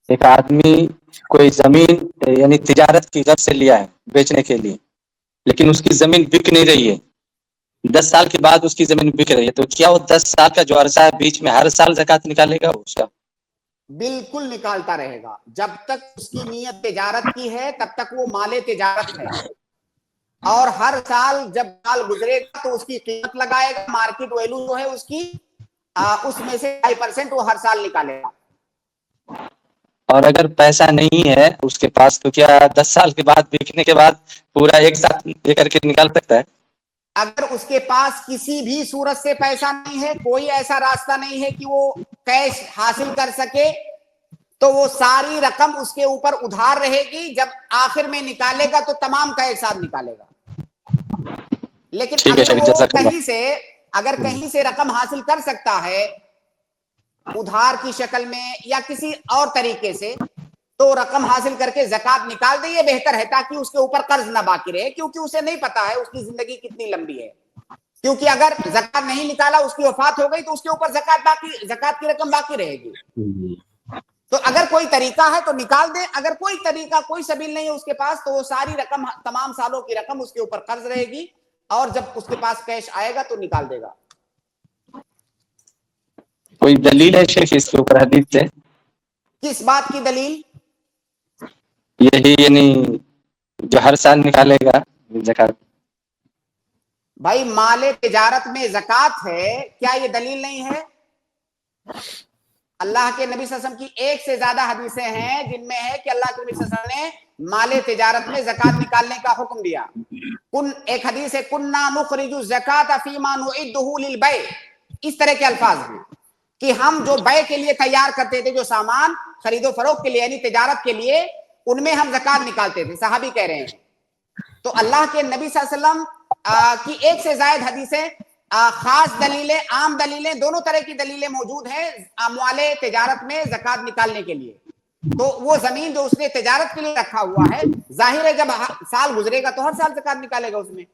ایک آدمی کوئی زمین یعنی تجارت کی غرض سے لیا ہے بیچنے کے لیے، لیکن اس کی زمین بک نہیں رہی ہے، 10 سال کے بعد اس کی زمین بک رہی ہے، تو کیا وہ 10 سال کا جو عرصہ ہے بیچ میں ہر سال زکوٰۃ نکالے گا اس کا؟ بالکل نکالتا رہے گا، جب تک اس کی نیت تجارت کی ہے تب تک وہ مال تجارت ہے، اور ہر سال جب سال گزرے گا تو اس کی قیمت لگائے گا، مارکیٹ ویلو جو ہے اس کی اس میں سے 2.5% وہ ہر سال نکالے گا۔ اور اگر پیسہ نہیں ہے اس کے پاس تو کیا 10 سال کے بعد بیچنے کے بعد پورا ایک ساتھ لے کر کے نکال سکتا ہے؟ اگر اس کے پاس کسی بھی صورت سے پیسہ نہیں ہے، کوئی ایسا راستہ نہیں ہے کہ وہ کیش حاصل کر سکے، تو وہ ساری رقم اس کے اوپر ادھار رہے گی، جب آخر میں نکالے گا تو تمام کا ایک ساتھ نکالے گا۔ لیکن ٹھیک ہے اگر شیخ، وہ جزاک اللہ۔ کہیں سے رقم حاصل کر سکتا ہے ادھار کی شکل میں یا کسی اور طریقے سے، تو رقم حاصل کر کے زکوٰۃ نکال دے، یہ بہتر ہے، تاکہ اس کے اوپر قرض نہ باقی رہے، کیونکہ اسے نہیں پتا ہے اس کی زندگی کتنی لمبی ہے، کیونکہ اگر زکوٰۃ نہیں نکالا، اس کی وفات ہو گئی تو اس کے اوپر زکوٰۃ کی رقم باقی رہے گی۔ تو اگر کوئی طریقہ ہے تو نکال دے، اگر کوئی طریقہ کوئی سبیل نہیں ہے اس کے پاس، تو وہ ساری رقم تمام سالوں کی رقم اس کے اوپر قرض رہے گی، اور جب اس کے پاس کیش آئے گا تو نکال دے گا۔ کوئی دلیل ہے شیخ اس کے اوپر حدیث سے؟ کس بات کی دلیل؟ یہی یعنی جو ہر سال نکالے گا زکوٰۃ۔ بھائی مال تجارت میں زکوٰۃ ہے، کیا یہ دلیل نہیں ہے؟ اللہ کے نبی صلی اللہ علیہ وسلم کی ایک سے زیادہ حدیثیں ہیں جن میں ہے کہ اللہ کے نبی صلی اللہ علیہ وسلم نے مال تجارت میں زکوٰۃ نکالنے کا حکم دیا۔ ایک حدیث ہے کننا نخرج الزکاۃ فیما نعدہ للبیع، اس طرح کے الفاظ ہیں کہ ہم جو بیع کے لیے تیار کرتے تھے، جو سامان خرید و فروخت کے لیے یعنی تجارت کے لیے، ان میں ہم زکوٰۃ نکالتے تھے، صحابی کہہ رہے ہیں۔ تو اللہ کے نبی صلی اللہ علیہ وسلم کی ایک سے زائد حدیثیں، خاص دلیلیں، عام دلیلیں، دونوں طرح کی دلیلیں موجود ہیں اموال تجارت میں زکوٰۃ نکالنے کے لیے۔ تو وہ زمین جو اس نے تجارت کے لیے رکھا ہوا ہے، ظاہر ہے جب سال گزرے گا تو ہر سال زکوٰۃ نکالے گا اس میں۔